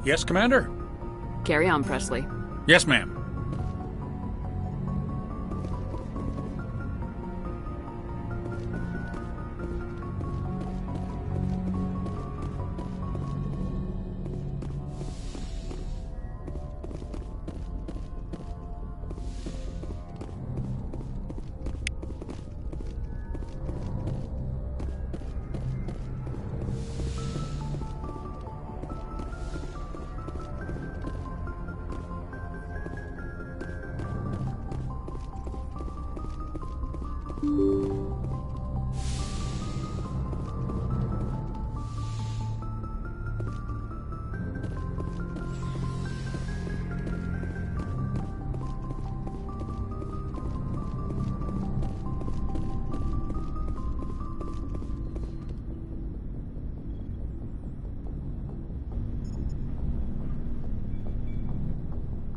Yes, Commander? Carry on, Presley. Yes, ma'am.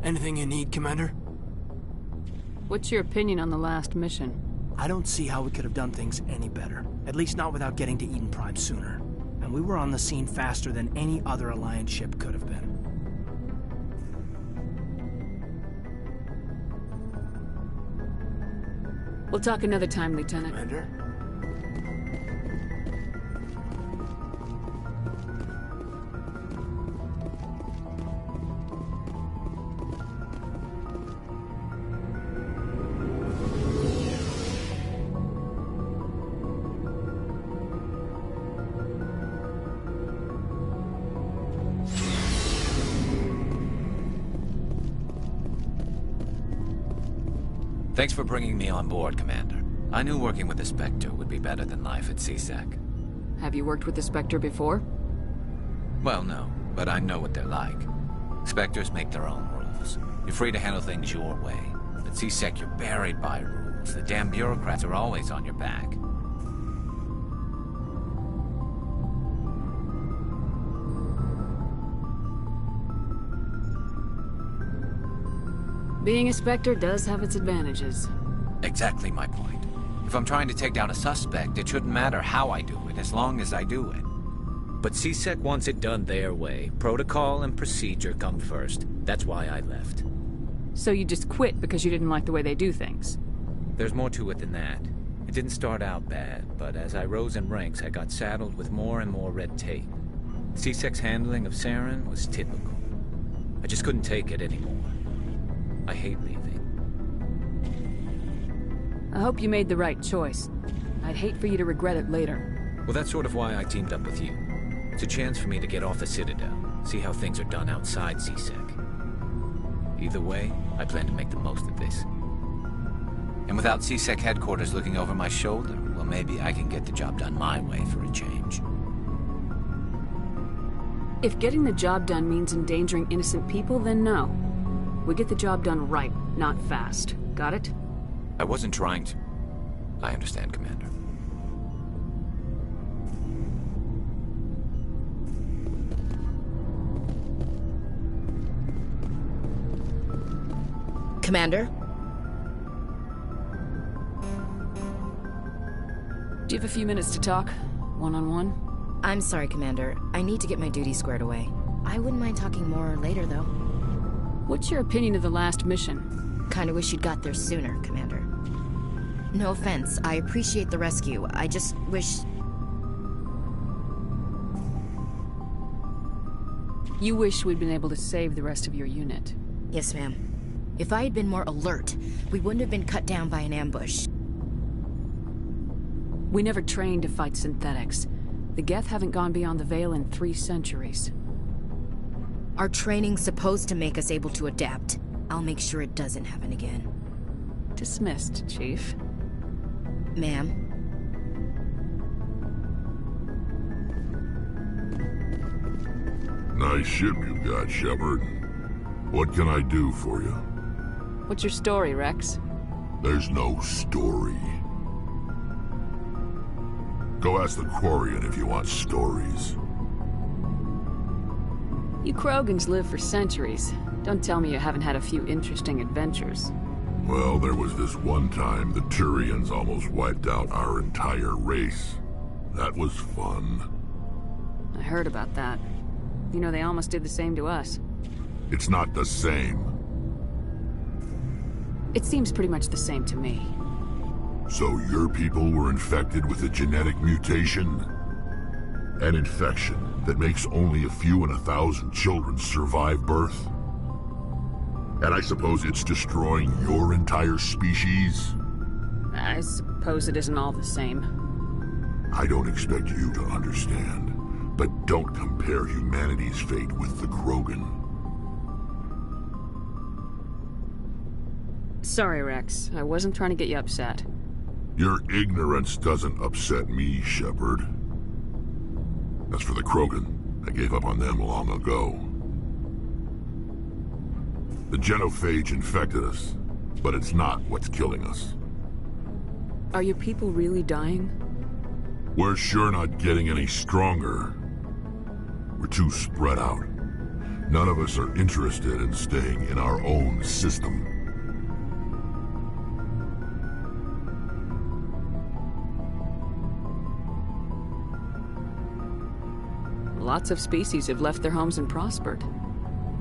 Anything you need, Commander? What's your opinion on the last mission? I don't see how we could have done things any better. At least not without getting to Eden Prime sooner. And we were on the scene faster than any other Alliance ship could have been. We'll talk another time, Lieutenant. Commander? Thanks for bringing me on board, Commander. I knew working with the Spectre would be better than life at CSEC. Have you worked with the Spectre before? Well, no, but I know what they're like. Spectres make their own rules. You're free to handle things your way. At CSEC, you're buried by rules. The damn bureaucrats are always on your back. Being a Spectre does have its advantages. Exactly my point. If I'm trying to take down a suspect, it shouldn't matter how I do it, as long as I do it. But CSEC wants it done their way. Protocol and procedure come first. That's why I left. So you just quit because you didn't like the way they do things? There's more to it than that. It didn't start out bad, but as I rose in ranks, I got saddled with more and more red tape. CSEC's handling of Saren was typical. I just couldn't take it anymore. I hate leaving. I hope you made the right choice. I'd hate for you to regret it later. Well, that's sort of why I teamed up with you. It's a chance for me to get off the Citadel, see how things are done outside CSEC. Either way, I plan to make the most of this. And without CSEC headquarters looking over my shoulder, well, maybe I can get the job done my way for a change. If getting the job done means endangering innocent people, then no. We get the job done right, not fast. Got it? I wasn't trying to... I understand, Commander. Commander? Do you have a few minutes to talk? One-on-one? I'm sorry, Commander. I need to get my duties squared away. I wouldn't mind talking more later, though. What's your opinion of the last mission? Kinda wish you'd got there sooner, Commander. No offense, I appreciate the rescue. I just wish... You wish we'd been able to save the rest of your unit. Yes, ma'am. If I had been more alert, we wouldn't have been cut down by an ambush. We never trained to fight synthetics. The Geth haven't gone beyond the Veil in 3 centuries. Our training's supposed to make us able to adapt. I'll make sure it doesn't happen again. Dismissed, Chief. Ma'am? Nice ship you got, Shepard. What can I do for you? What's your story, Rex? There's no story. Go ask the Quarian if you want stories. You Krogans live for centuries. Don't tell me you haven't had a few interesting adventures. Well, there was this one time the Turians almost wiped out our entire race. That was fun. I heard about that. You know, they almost did the same to us. It's not the same. It seems pretty much the same to me. So your people were infected with a genetic mutation? An infection that makes only a few in 1,000 children survive birth? And I suppose it's destroying your entire species? I suppose it isn't all the same. I don't expect you to understand, but don't compare humanity's fate with the Krogan. Sorry, Rex. I wasn't trying to get you upset. Your ignorance doesn't upset me, Shepard. As for the Krogan, I gave up on them long ago. The genophage infected us, but it's not what's killing us. Are your people really dying? We're sure not getting any stronger. We're too spread out. None of us are interested in staying in our own system. Lots of species have left their homes and prospered.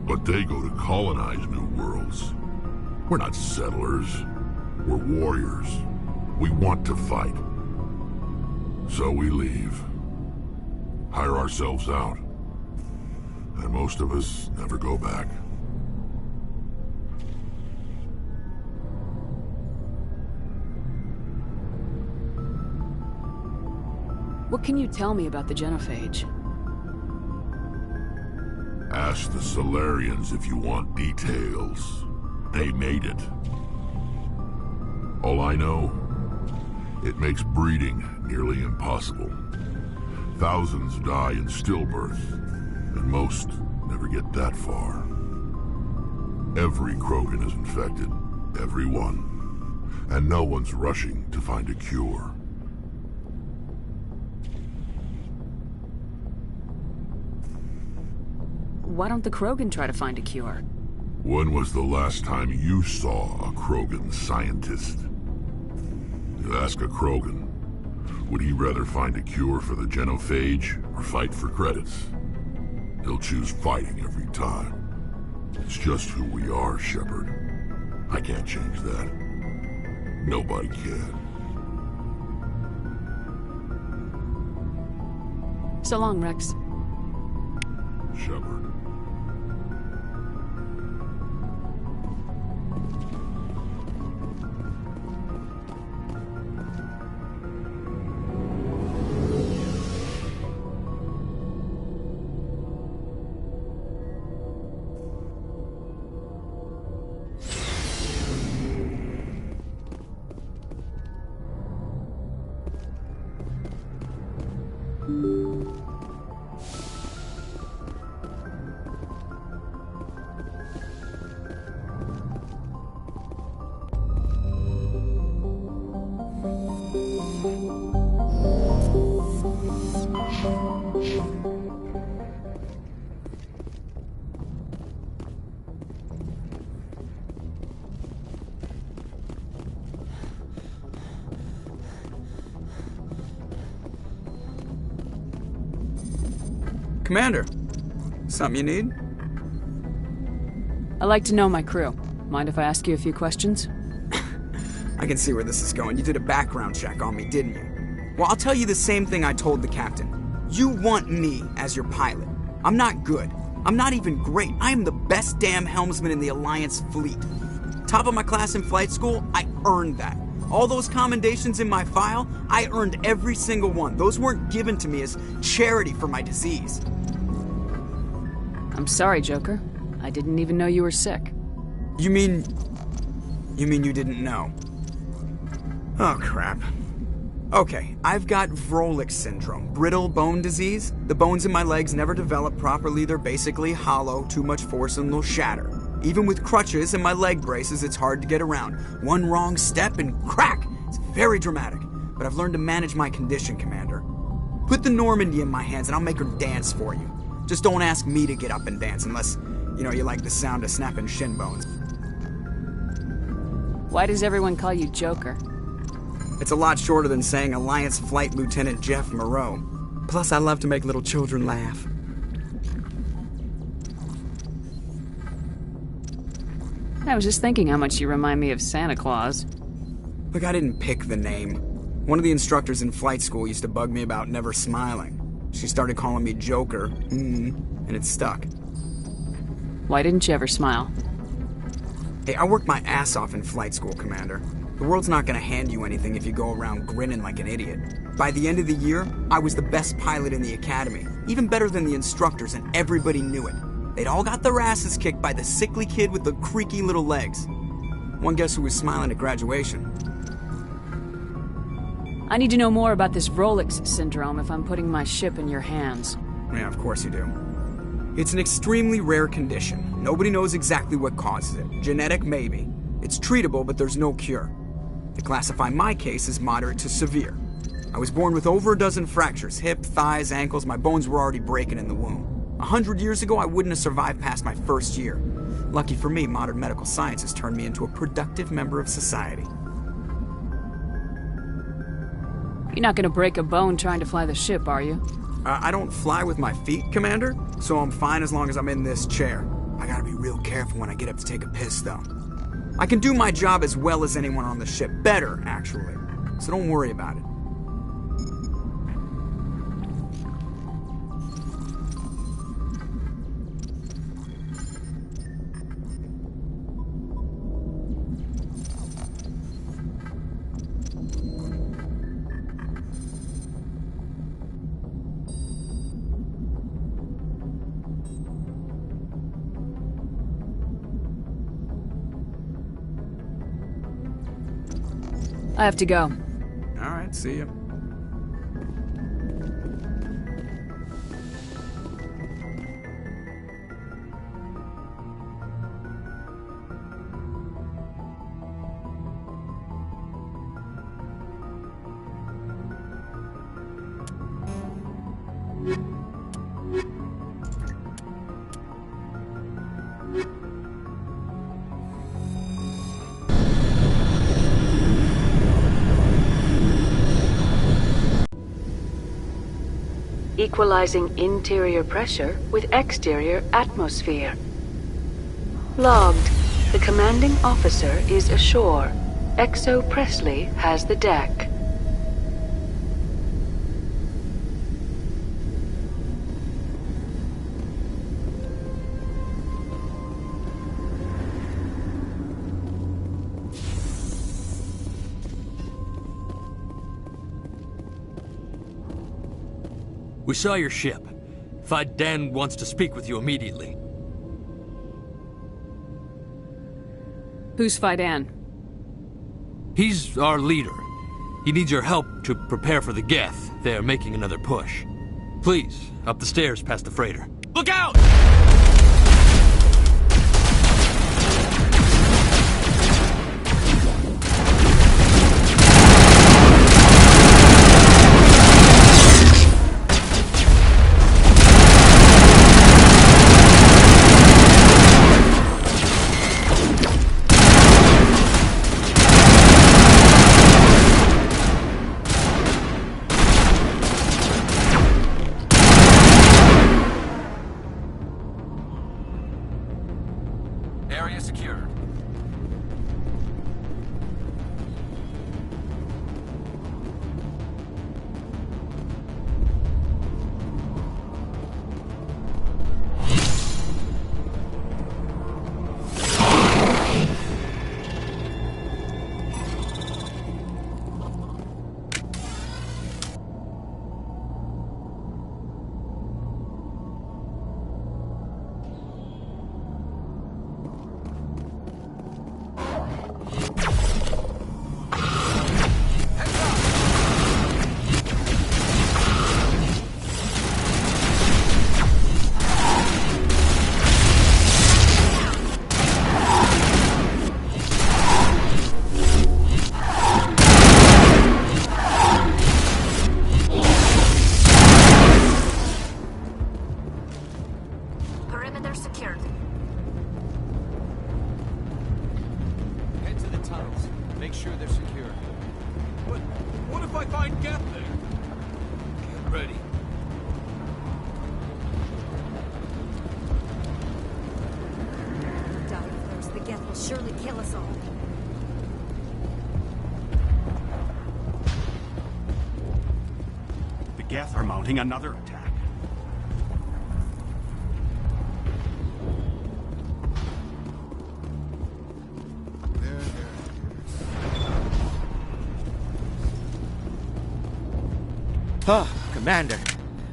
But they go to colonize new worlds. We're not settlers. We're warriors. We want to fight. So we leave. Hire ourselves out. And most of us never go back. What can you tell me about the genophage? Ask the Solarians if you want details. They made it. All I know, it makes breeding nearly impossible. Thousands die in stillbirth, and most never get that far. Every Krogan is infected, every one, and no one's rushing to find a cure. Why don't the Krogan try to find a cure? When was the last time you saw a Krogan scientist? You ask a Krogan, would he rather find a cure for the genophage or fight for credits? He'll choose fighting every time. It's just who we are, Shepard. I can't change that. Nobody can. So long, Rex. Shepard. Commander, something you need? I like to know my crew. Mind if I ask you a few questions? I can see where this is going. You did a background check on me, didn't you? Well, I'll tell you the same thing I told the captain. You want me as your pilot. I'm not good. I'm not even great. I am the best damn helmsman in the Alliance fleet. Top of my class in flight school, I earned that. All those commendations in my file, I earned every single one. Those weren't given to me as charity for my disease. I'm sorry, Joker. I didn't even know you were sick. You mean you didn't know? Oh, crap. Okay, I've got Vrolik syndrome, brittle bone disease. The bones in my legs never develop properly. They're basically hollow, too much force and they'll shatter. Even with crutches and my leg braces, it's hard to get around. One wrong step and crack! It's very dramatic. But I've learned to manage my condition, Commander. Put the Normandy in my hands and I'll make her dance for you. Just don't ask me to get up and dance unless, you like the sound of snapping shin bones. Why does everyone call you Joker? It's a lot shorter than saying Alliance Flight Lieutenant Jeff Moreau. Plus, I love to make little children laugh. I was just thinking how much you remind me of Santa Claus. Look, I didn't pick the name. One of the instructors in flight school used to bug me about never smiling. She started calling me Joker, and it stuck. Why didn't you ever smile? Hey, I worked my ass off in flight school, Commander. The world's not gonna hand you anything if you go around grinning like an idiot. By the end of the year, I was the best pilot in the academy, even better than the instructors, and everybody knew it. They'd all got their asses kicked by the sickly kid with the creaky little legs. One guess who was smiling at graduation? I need to know more about this Rolex syndrome if I'm putting my ship in your hands. Yeah, of course you do. It's an extremely rare condition. Nobody knows exactly what causes it. Genetic, maybe. It's treatable, but there's no cure. They classify my case as moderate to severe. I was born with over a dozen fractures, hip, thighs, ankles. My bones were already breaking in the womb. 100 years ago, I wouldn't have survived past my first year. Lucky for me, modern medical science has turned me into a productive member of society. You're not gonna break a bone trying to fly the ship, are you? I don't fly with my feet, Commander, so I'm fine as long as I'm in this chair. I gotta be real careful when I get up to take a piss, though. I can do my job as well as anyone on the ship. Better, actually. So don't worry about it. I have to go. All right, see ya. Equalizing interior pressure with exterior atmosphere. Logged. The commanding officer is ashore. Exo Presley has the deck. We saw your ship. Fight Dan wants to speak with you immediately. Who's Fidan? He's our leader. He needs your help to prepare for the Geth. They're making another push. Please, up the stairs past the freighter. Look out! Area secured. Perimeter secured. Head to the tunnels. Make sure they're secure. What if I find Geth there? Get ready. Down first, the Geth will surely kill us all. The Geth are mounting another attack. Oh, Commander.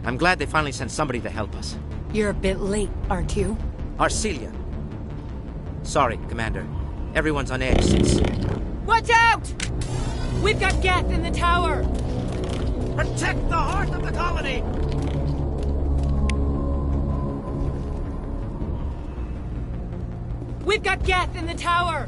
I'm glad they finally sent somebody to help us. You're a bit late, aren't you? Arcelia. Sorry, Commander. Everyone's on edge since... Watch out! We've got Geth in the tower! Protect the heart of the colony! We've got Geth in the tower!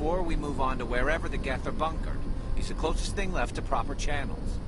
before we move on to wherever the Geth are bunkered. He's the closest thing left to proper channels.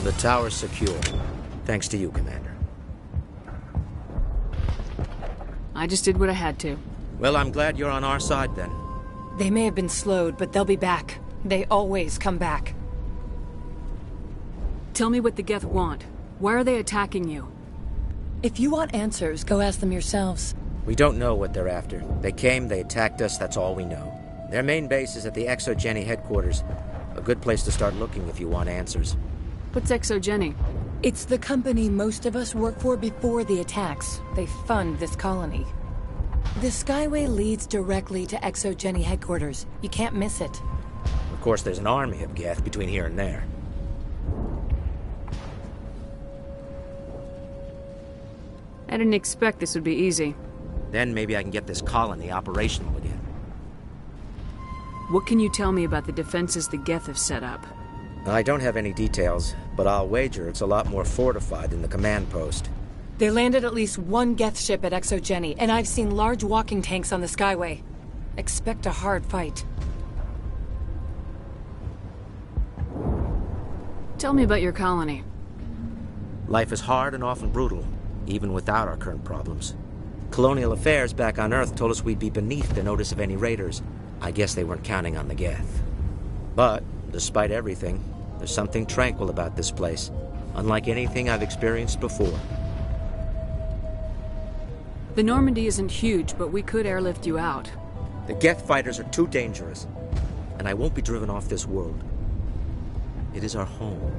The tower's secure. Thanks to you, Commander. I just did what I had to. Well, I'm glad you're on our side, then. They may have been slowed, but they'll be back. They always come back. Tell me what the Geth want. Why are they attacking you? If you want answers, go ask them yourselves. We don't know what they're after. They came, they attacked us, that's all we know. Their main base is at the Exogeny headquarters. A good place to start looking if you want answers. What's Exogeny? It's the company most of us work for before the attacks. They fund this colony. The Skyway leads directly to Exogeny headquarters. You can't miss it. Of course, there's an army of Geth between here and there. I didn't expect this would be easy. Then maybe I can get this colony operational again. What can you tell me about the defenses the Geth have set up? I don't have any details, but I'll wager it's a lot more fortified than the command post. They landed at least one Geth ship at Exogeny, and I've seen large walking tanks on the Skyway. Expect a hard fight. Tell me about your colony. Life is hard and often brutal, even without our current problems. Colonial affairs back on Earth told us we'd be beneath the notice of any raiders. I guess they weren't counting on the Geth. But, despite everything, there's something tranquil about this place, unlike anything I've experienced before. The Normandy isn't huge, but we could airlift you out. The Geth fighters are too dangerous, and I won't be driven off this world. It is our home.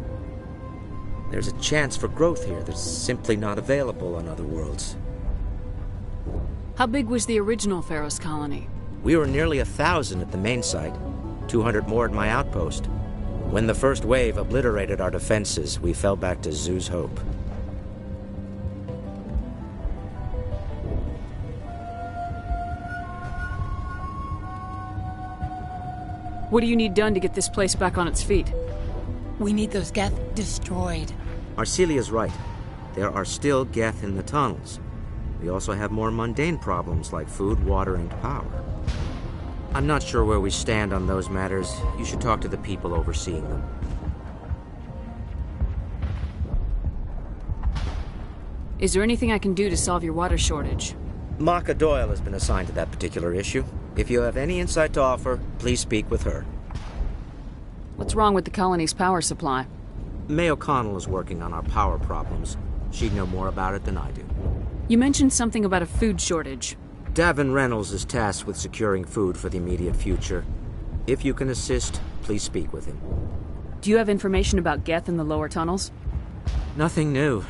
There's a chance for growth here that's simply not available on other worlds. How big was the original Pharaoh's colony? We were nearly 1,000 at the main site, 200 more at my outpost. When the first wave obliterated our defenses, we fell back to Zoo's Hope. What do you need done to get this place back on its feet? We need those Geth destroyed. Arcelia's right. There are still Geth in the tunnels. We also have more mundane problems like food, water, and power. I'm not sure where we stand on those matters. You should talk to the people overseeing them. Is there anything I can do to solve your water shortage? Maka Doyle has been assigned to that particular issue. If you have any insight to offer, please speak with her. What's wrong with the colony's power supply? May O'Connell is working on our power problems. She'd know more about it than I do. You mentioned something about a food shortage. Davin Reynolds is tasked with securing food for the immediate future. If you can assist, please speak with him. Do you have information about Geth in the lower tunnels? Nothing new.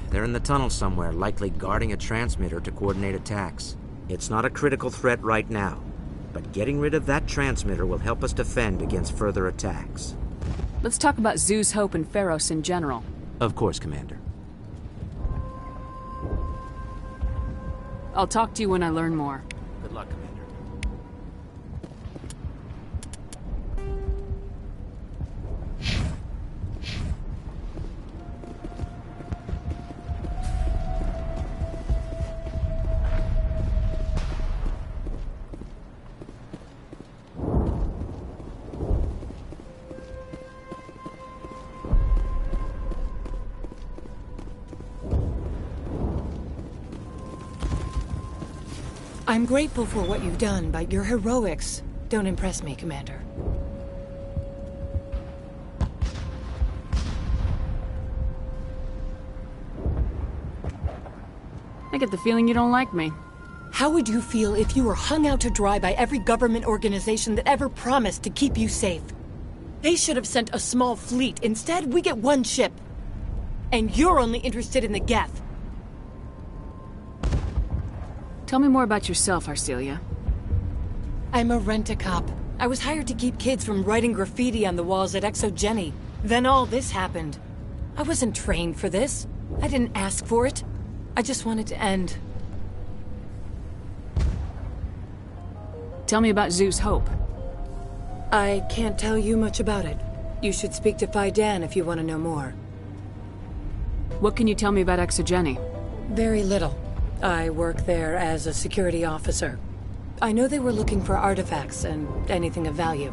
They're in the tunnel somewhere, likely guarding a transmitter to coordinate attacks. It's not a critical threat right now, but getting rid of that transmitter will help us defend against further attacks. Let's talk about Zoo's Hope and Pharos in general. Of course, Commander. I'll talk to you when I learn more. Good luck, Commander. I'm grateful for what you've done, but your heroics don't impress me, Commander. I get the feeling you don't like me. How would you feel if you were hung out to dry by every government organization that ever promised to keep you safe? They should have sent a small fleet. Instead, we get one ship. And you're only interested in the Geth. Tell me more about yourself, Arcelia. I'm a rent-a-cop. I was hired to keep kids from writing graffiti on the walls at Exogeny. Then all this happened. I wasn't trained for this. I didn't ask for it. I just wanted to end. Tell me about Zoo's Hope. I can't tell you much about it. You should speak to Phi Dan if you want to know more. What can you tell me about Exogeny? Very little. I work there as a security officer. I know they were looking for artifacts and anything of value.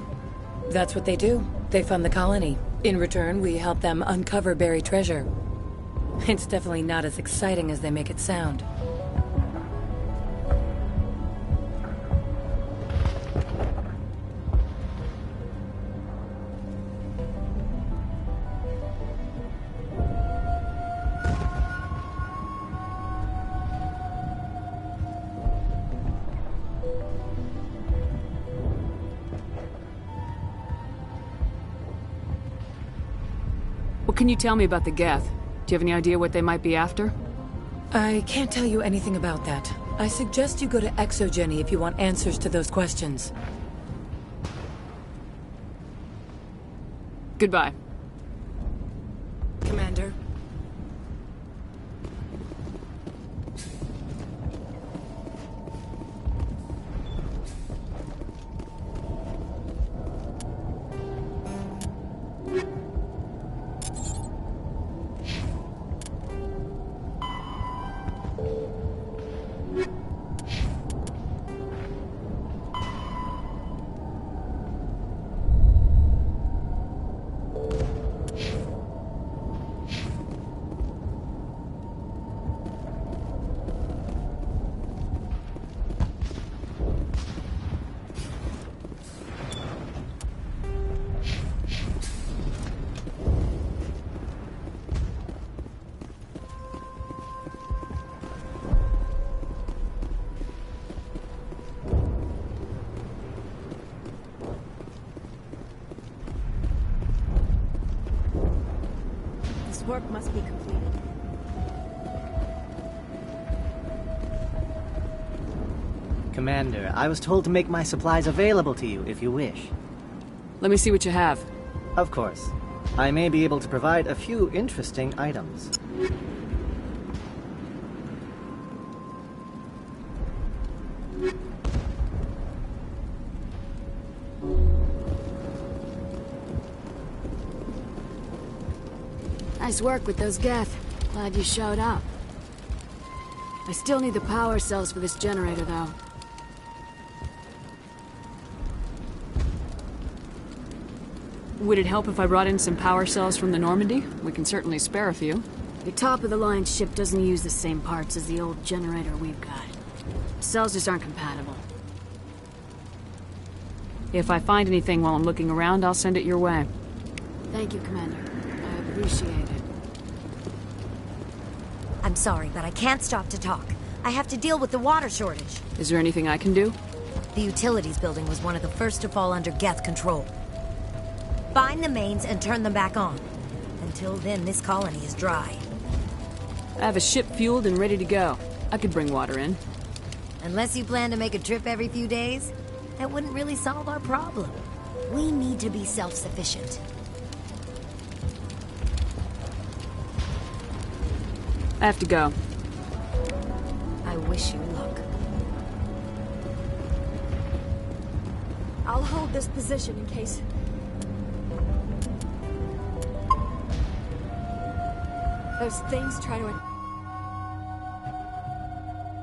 That's what they do. They fund the colony. In return, we help them uncover buried treasure. It's definitely not as exciting as they make it sound. What can you tell me about the Geth? Do you have any idea what they might be after? I can't tell you anything about that. I suggest you go to Exogeny if you want answers to those questions. Goodbye. Commander. Work must be completed. Commander, I was told to make my supplies available to you if you wish. Let me see what you have. Of course. I may be able to provide a few interesting items. Nice work with those Geth. Glad you showed up. I still need the power cells for this generator, though. Would it help if I brought in some power cells from the Normandy? We can certainly spare a few. Your top-of-the-line ship doesn't use the same parts as the old generator we've got. Cells just aren't compatible. If I find anything while I'm looking around, I'll send it your way. Thank you, Commander. I appreciate it. I'm sorry, but I can't stop to talk. I have to deal with the water shortage. Is there anything I can do? The utilities building was one of the first to fall under Geth control. Find the mains and turn them back on. Until then, this colony is dry. I have a ship fueled and ready to go. I could bring water in. Unless you plan to make a trip every few days, that wouldn't really solve our problem. We need to be self-sufficient. I have to go. I wish you luck. I'll hold this position in case... those things try to...